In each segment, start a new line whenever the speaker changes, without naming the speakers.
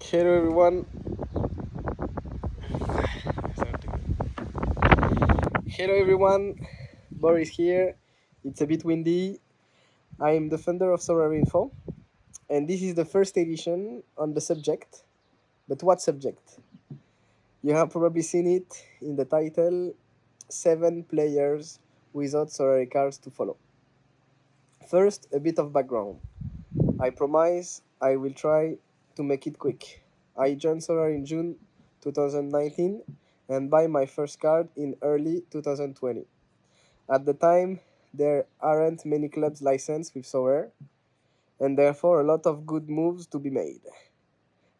Hello everyone. Hello everyone. Boris here. It's a bit windy. I am the founder of SorareInfo, and this is the first edition on the subject. But what subject? You have probably seen it in the title: 7 players without Sorare cards to follow. First, a bit of background. I promise I will try to make it quick. I joined Sorare in June 2019 and buy my first card in early 2020. At the time, there aren't many clubs licensed with Sorare, and therefore a lot of good moves to be made.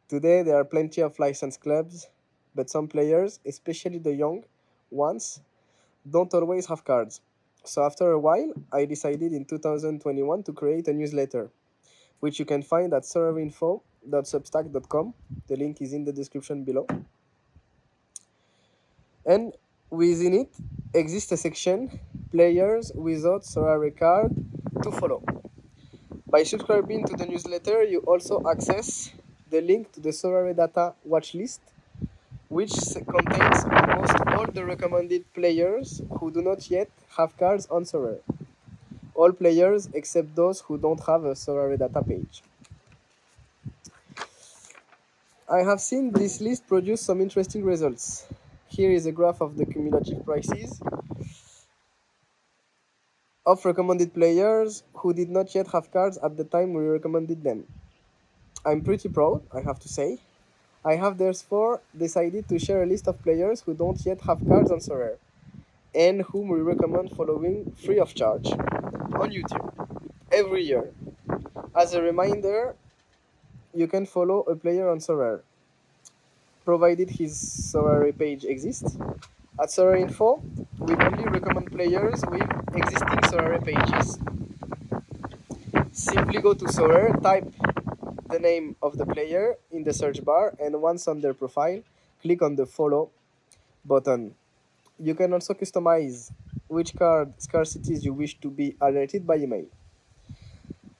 Today, there are plenty of licensed clubs, but some players, especially the young ones, don't always have cards. So after a while, I decided in 2021 to create a newsletter, which you can find at sorareinfo.substack.com. The link is in the description below. And within it exists a section, players without Sorare card to follow. By subscribing to the newsletter, you also access the link to the Sorare data watch list, which contains almost all the recommended players who do not yet have cards on Sorare. All players except those who don't have a Sorare data page. I have seen this list produce some interesting results. Here is a graph of the cumulative prices of recommended players who did not yet have cards at the time we recommended them. I'm pretty proud, I have to say. I have therefore decided to share a list of players who don't yet have cards on Sorare and whom we recommend following free of charge on YouTube every year. As a reminder, you can follow a player on Sorare, provided his Sorare page exists. At SorareInfo, we only recommend players with existing Sorare pages. Simply go to Sorare, type the name of the player in the search bar, and once on their profile, click on the follow button. You can also customize which card scarcities you wish to be alerted by email.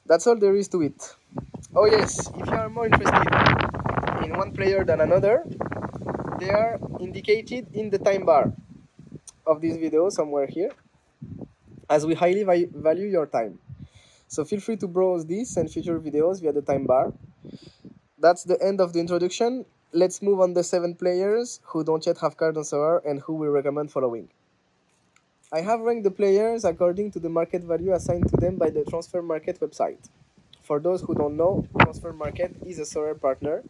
That's all there is to it. Oh yes, if you are more interested in one player than another, they are indicated in the time bar of this video somewhere here, as we highly value your time. So feel free to browse this and future videos via the time bar. That's the end of the introduction. Let's move on the 7 players who don't yet have cards on Sorare and who we recommend following. I have ranked the players according to the market value assigned to them by the Transfer Market website. For those who don't know, Transfer Market is a Sorare partner.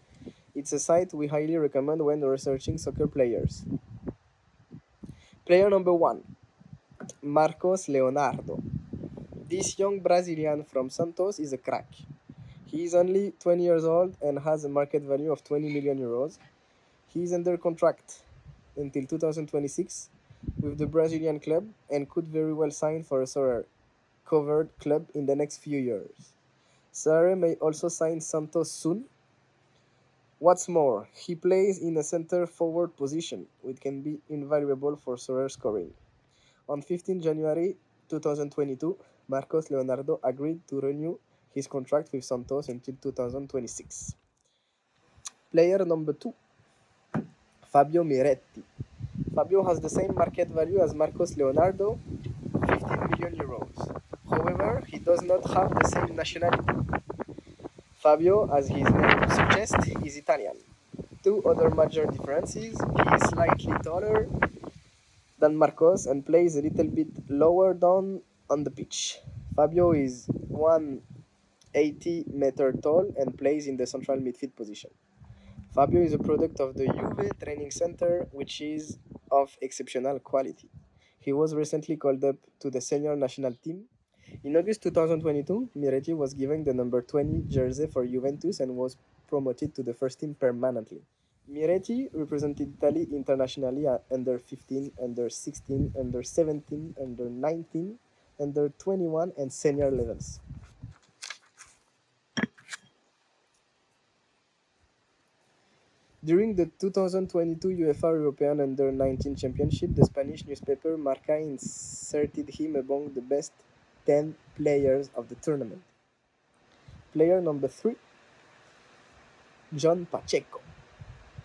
It's a site we highly recommend when researching soccer players. Player number 1, Marcos Leonardo. This young Brazilian from Santos is a crack. He is only 20 years old and has a market value of 20 million euros. He is under contract until 2026 with the Brazilian club and could very well sign for a Sorare covered club in the next few years. Sorare may also sign Santos soon. What's more, he plays in a center forward position, which can be invaluable for Sorare scoring. On 15 January 2022, Marcos Leonardo agreed to renew his contract with Santos until 2026. Player number 2, Fabio Miretti. Fabio has the same market value as Marcos Leonardo, 15 million euros. However, he does not have the same nationality. Fabio, as his name suggests, is Italian. Two other major differences: he is slightly taller than Marcos and plays a little bit lower down on the pitch. Fabio is 180-meter tall and plays in the central midfield position. Fabio is a product of the Juve training center, which is of exceptional quality. He was recently called up to the senior national team. In August 2022, Miretti was given the number 20 jersey for Juventus and was promoted to the first team permanently. Miretti represented Italy internationally at under 15, under 16, under 17, under 19, under 21, and senior levels. During the 2022 UEFA European Under-19 Championship, the Spanish newspaper Marca inserted him among the best 10 players of the tournament. Player number 3, John Pacheco.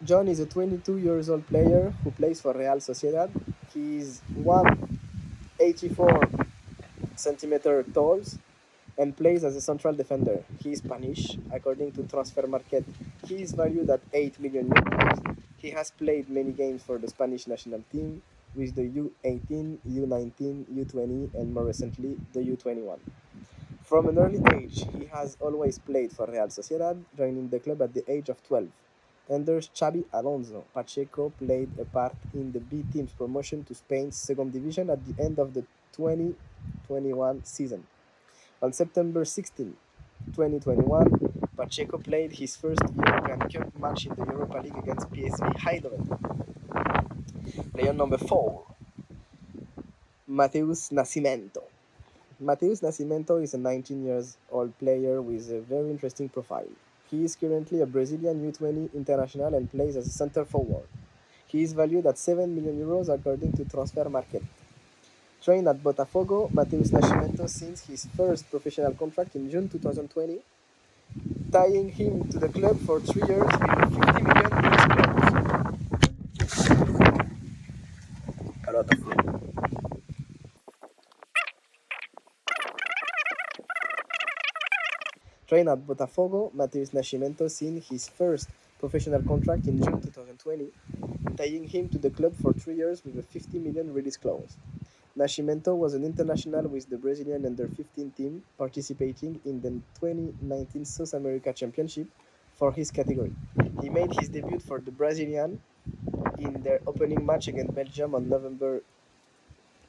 John is a 22 years old player who plays for Real Sociedad. He is 184 centimeter tall and plays as a central defender. He is Spanish. According to Transfer Market, he is valued at 8 million euros. He has played many games for the Spanish national team with the U18, U19, U20, and more recently the U21. From an early age, he has always played for Real Sociedad, joining the club at the age of 12. Under Xabi Alonso, Pacheco played a part in the B team's promotion to Spain's second division at the end of the 2021 season. On September 16, 2021, Pacheco played his first European Cup match in the Europa League against PSV Eindhoven. Player number 4, Mateus Nascimento. Mateus Nascimento is a 19 years old player with a very interesting profile. He is currently a Brazilian U20 international and plays as a center forward. He is valued at 7 million euros according to Transfer Market. Trained at Botafogo, Mateus Nascimento signed his first professional contract in June 2020, tying him to the club for 3 years with a 50 million euros clause. A lot of money. Trained at Botafogo, Mateus Nascimento signed his first professional contract in June 2020, tying him to the club for 3 years with a 50 million release clause. Nascimento was an international with the Brazilian under-15 team, participating in the 2019 South America Championship for his category. He made his debut for the Brazilian in their opening match against Belgium on November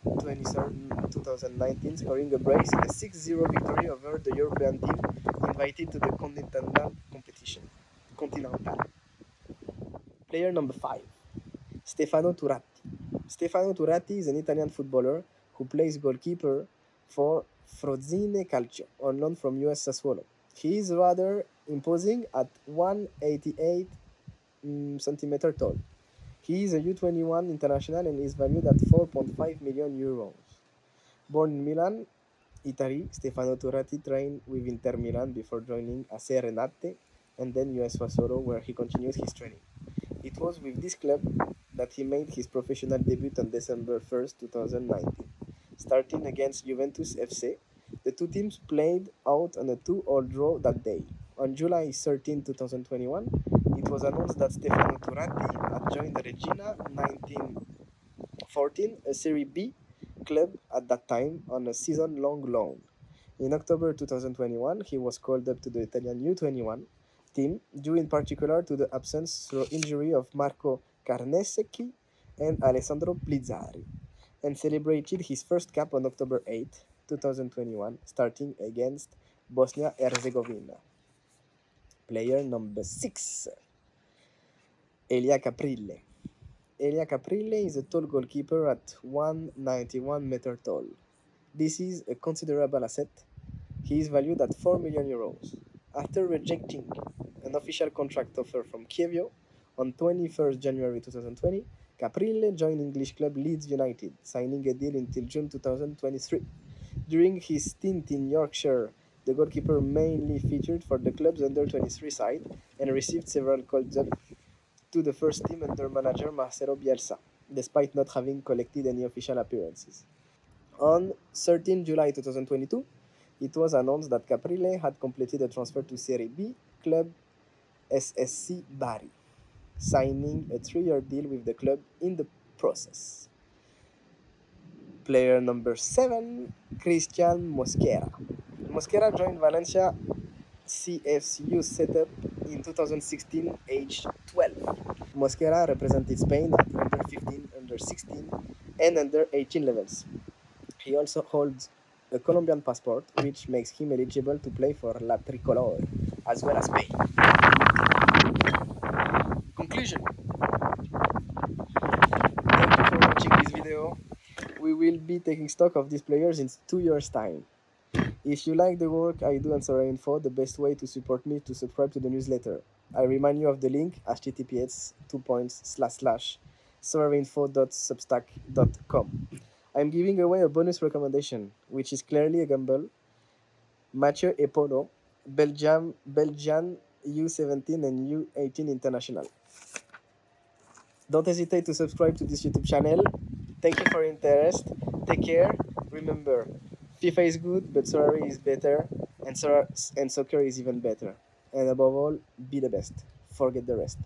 23rd, 2019, scoring a brace in a 6-0 victory over the European team invited to the continental competition. Continental. Player number 5, Stefano Turati. Stefano Turati is an Italian footballer who plays goalkeeper for Frosinone Calcio on loan from US Sassuolo. He is rather imposing at 188 centimeter tall. He is a U21 international and is valued at 4.5 million euros. Born in Milan, Italy, Stefano Turati trained with Inter Milan before joining AC Renate and then US Sassuolo, where he continues his training. It was with this club that he made his professional debut on December 1st, 2019. Starting against Juventus FC, the two teams played out on a 2-all draw that day. On July 13, 2021, it was announced that Stefano Turati had joined Regina 1914, a Serie B club at that time, on a season-long loan. In October 2021, he was called up to the Italian U21 team, due in particular to the absence through injury of Marco Carnesecchi and Alessandro Blizzari, and celebrated his first cap on October 8, 2021, starting against Bosnia-Herzegovina. Player number 6, Elia Caprile. Elia Caprile is a tall goalkeeper at 191 meter tall. This is a considerable asset. He is valued at 4 million euros. After rejecting an official contract offer from Kievio on 21st January 2020, Caprile joined English club Leeds United, signing a deal until June 2023. During his stint in Yorkshire, the goalkeeper mainly featured for the club's under-23 side and received several calls up to the first team under manager Marcelo Bielsa, despite not having collected any official appearances. On 13 July 2022, it was announced that Caprile had completed a transfer to Serie B club SSC Bari, signing a 3-year deal with the club in the process. Player number 7, Christian Mosquera. Mosquera joined Valencia CFCU setup in 2016, aged 12. Mosquera represented Spain at under 15, under 16, and under 18 levels. He also holds a Colombian passport, which makes him eligible to play for La Tricolor, as well as Spain. Conclusion. Thank you for watching this video. We will be taking stock of these players in 2 years' time. If you like the work I do on SorareInfo, the best way to support me is to subscribe to the newsletter. I remind you of the link, https://sorareinfo.substack.com. I'm giving away a bonus recommendation, which is clearly a gamble. Mathieu Epolo, Belgian U17 and U18 international. Don't hesitate to subscribe to this YouTube channel. Thank you for your interest. Take care. Remember, FIFA is good, but Sorare is better, and soccer is even better. And above all, be the best. Forget the rest.